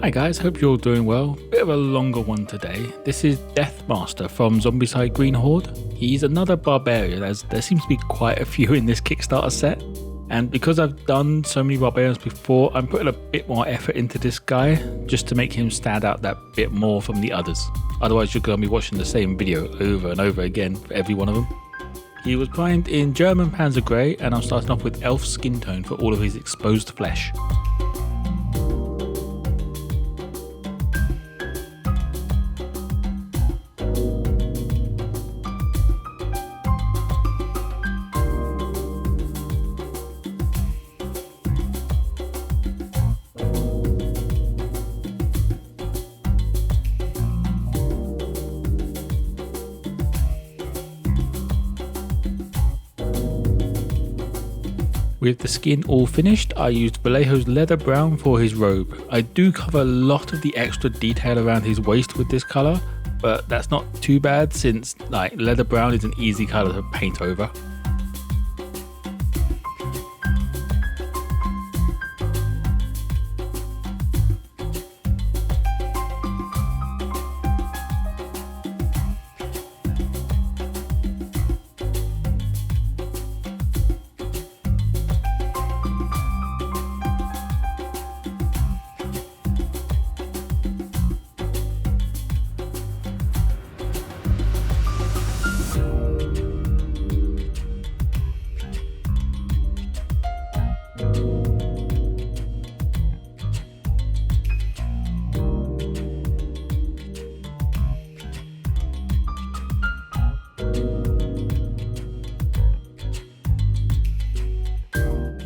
Hi guys, hope you're all doing well. Bit of a longer one today. This is Deathmaster from Zombicide Green Horde. He's another barbarian, as there seems to be quite a few in this Kickstarter set. And because I've done so many barbarians before, I'm putting a bit more effort into this guy just to make him stand out that bit more from the others. Otherwise you're going to be watching the same video over and over again for every one of them. He was primed in German Panzer Grey, and I'm starting off with elf skin tone for all of his exposed flesh. With the skin all finished, I used Vallejo's leather brown for his robe. I do cover a lot of the extra detail around his waist with this colour, but that's not too bad since leather brown is an easy colour to paint over.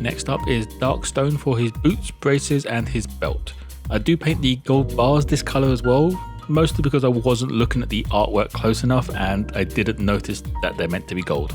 Next up is dark stone for his boots, braces and his belt. I do paint the gold bars this colour as well, mostly because I wasn't looking at the artwork close enough and I didn't notice that they're meant to be gold.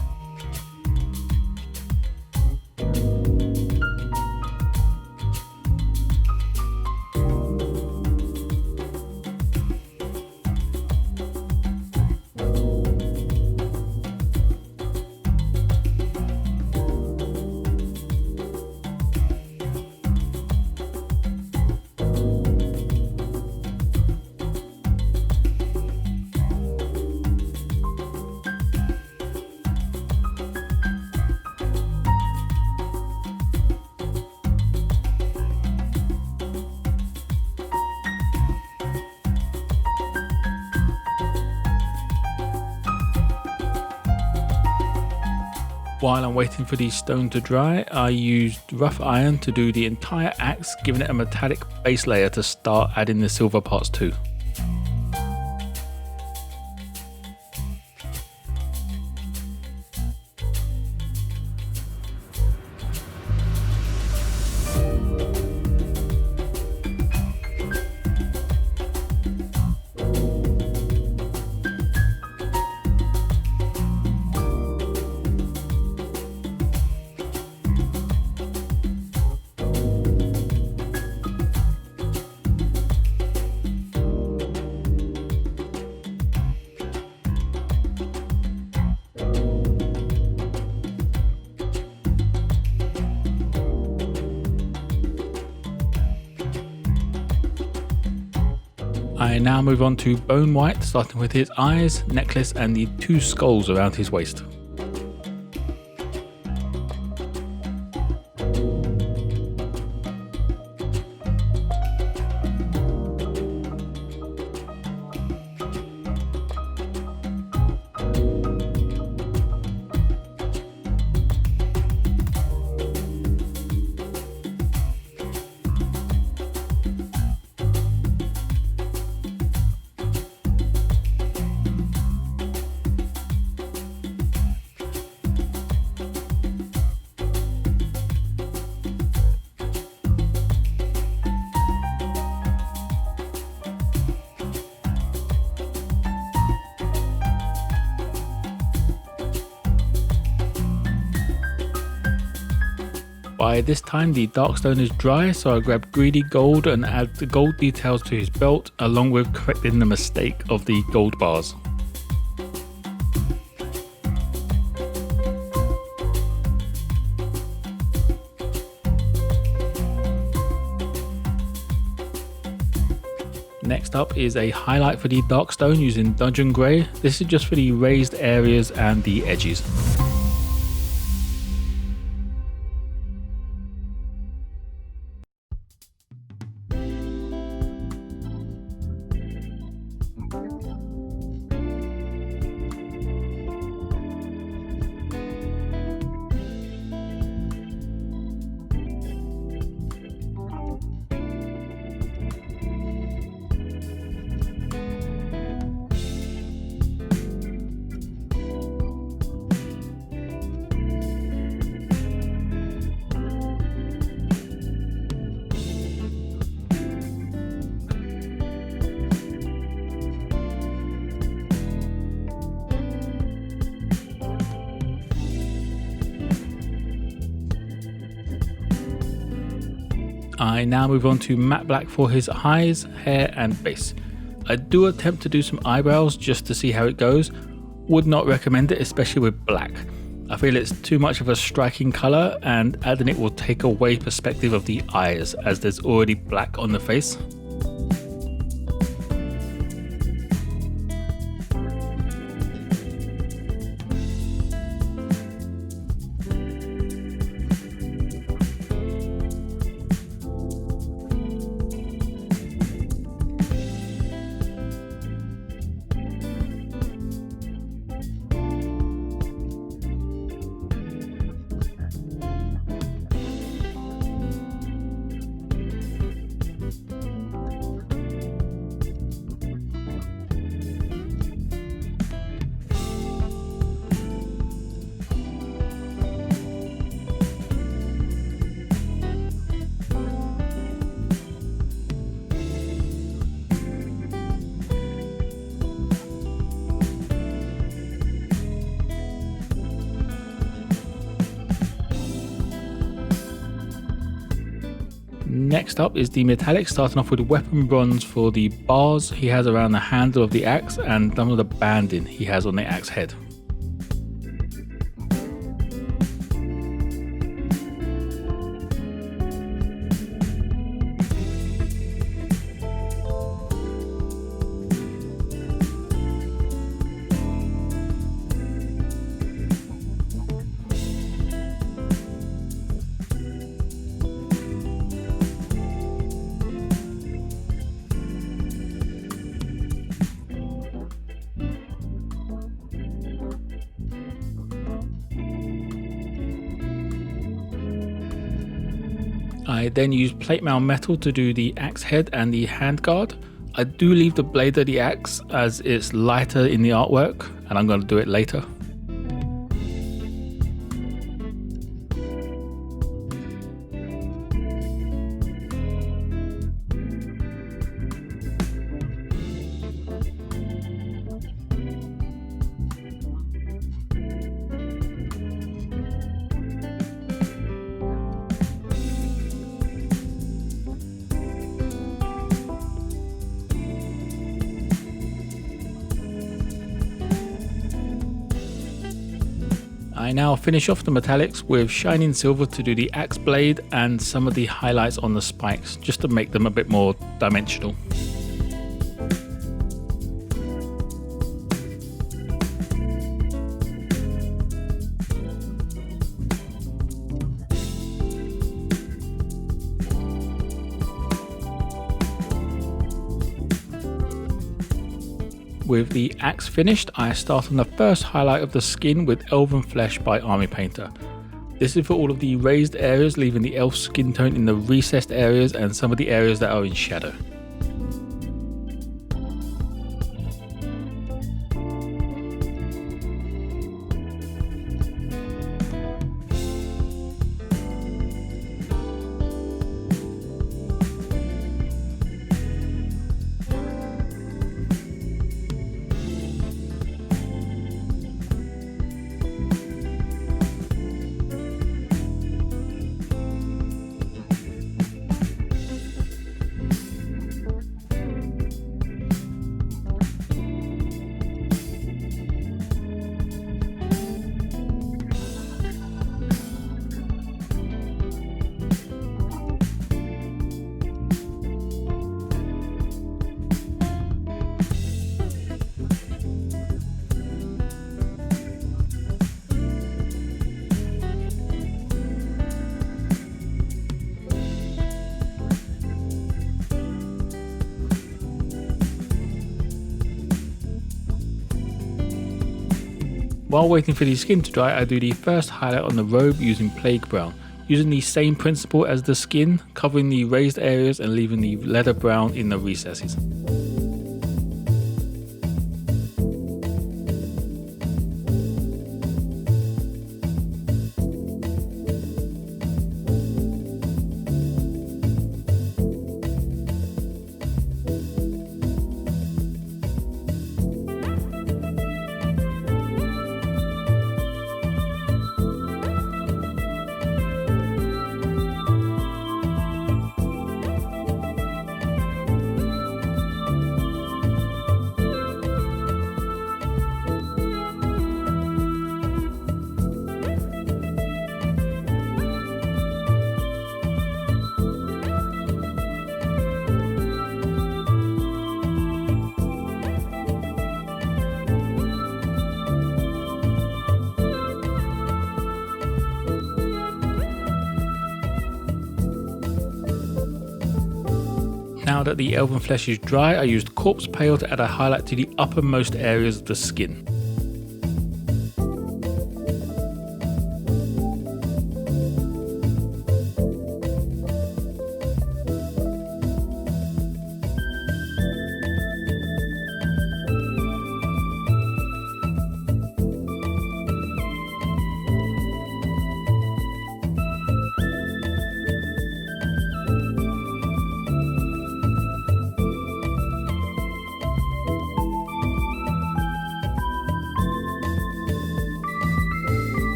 While I'm waiting for the stone to dry, I used rough iron to do the entire axe, giving it a metallic base layer to start adding the silver parts to. I now move on to bone white, starting with his eyes, necklace and the two skulls around his waist. By this time the dark stone is dry, so I grab greedy gold and add the gold details to his belt, along with correcting the mistake of the gold bars. Next up is a highlight for the Darkstone using Dungeon Grey. This is just for the raised areas and the edges. I now move on to matte black for his eyes, hair and face. I do attempt to do some eyebrows just to see how it goes. Would not recommend it, especially with black. I feel it's too much of a striking colour and adding it will take away perspective of the eyes as there's already black on the face. Next up is the metallic, starting off with weapon bronze for the bars he has around the handle of the axe and some of the banding he has on the axe head. I then use plate mail metal to do the axe head and the handguard. I do leave the blade of the axe as it's lighter in the artwork, and I'm going to do it later. I now finish off the metallics with shining silver to do the axe blade and some of the highlights on the spikes, just to make them a bit more dimensional. With the axe finished, I start on the first highlight of the skin with Elven Flesh by Army Painter. This is for all of the raised areas, leaving the elf skin tone in the recessed areas and some of the areas that are in shadow. While waiting for the skin to dry, I do the first highlight on the robe using Plague Brown, using the same principle as the skin, covering the raised areas and leaving the leather brown in the recesses. Now that the elven flesh is dry, I used Corpse Pale to add a highlight to the uppermost areas of the skin.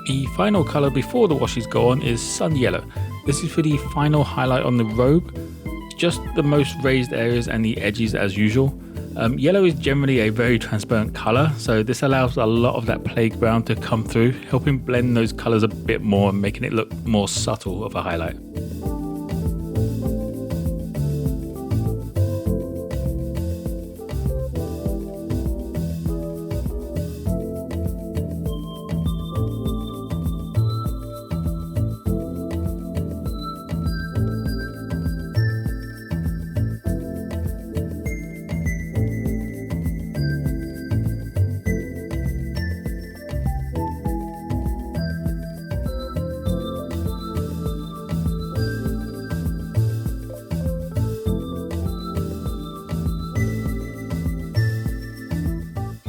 The final colour before the washes go on is Sun Yellow. This is for the final highlight on the robe, just the most raised areas and the edges as usual. Yellow is generally a very transparent colour, so this allows a lot of that Plague Brown to come through, helping blend those colours a bit more and making it look more subtle of a highlight.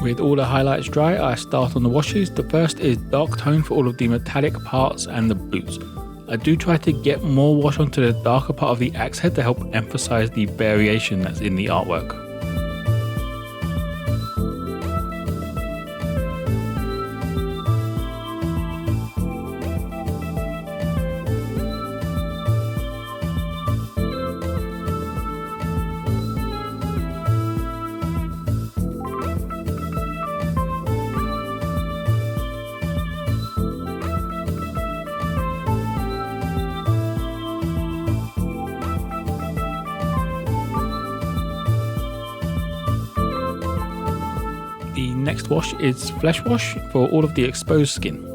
With all the highlights dry, I start on the washes. The first is dark tone for all of the metallic parts and the boots. I do try to get more wash onto the darker part of the axe head to help emphasize the variation that's in the artwork. The next wash is Flesh Wash for all of the exposed skin.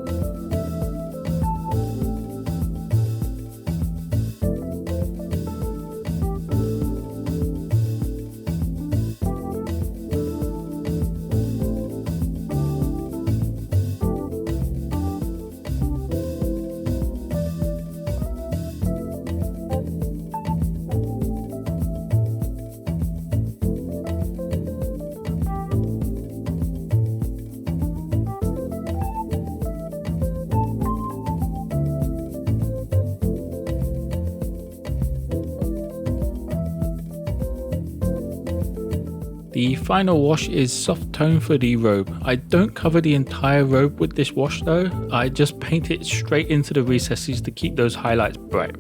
The final wash is soft tone for the robe. I don't cover the entire robe with this wash though, I just paint it straight into the recesses to keep those highlights bright.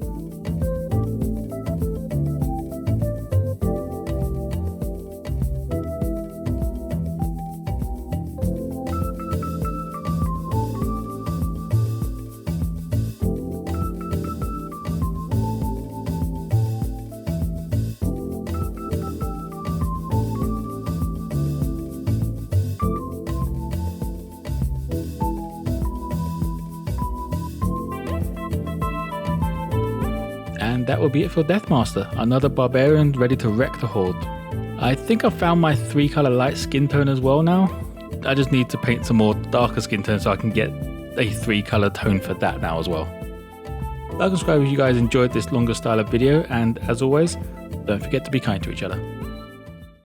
And that will be it for Deathmaster, another barbarian ready to wreck the horde. I think I've found my 3-color light skin tone as well now. I just need to paint some more darker skin tone so I can get a 3-color tone for that now as well. Like and subscribe if you guys enjoyed this longer style of video, and as always, don't forget to be kind to each other.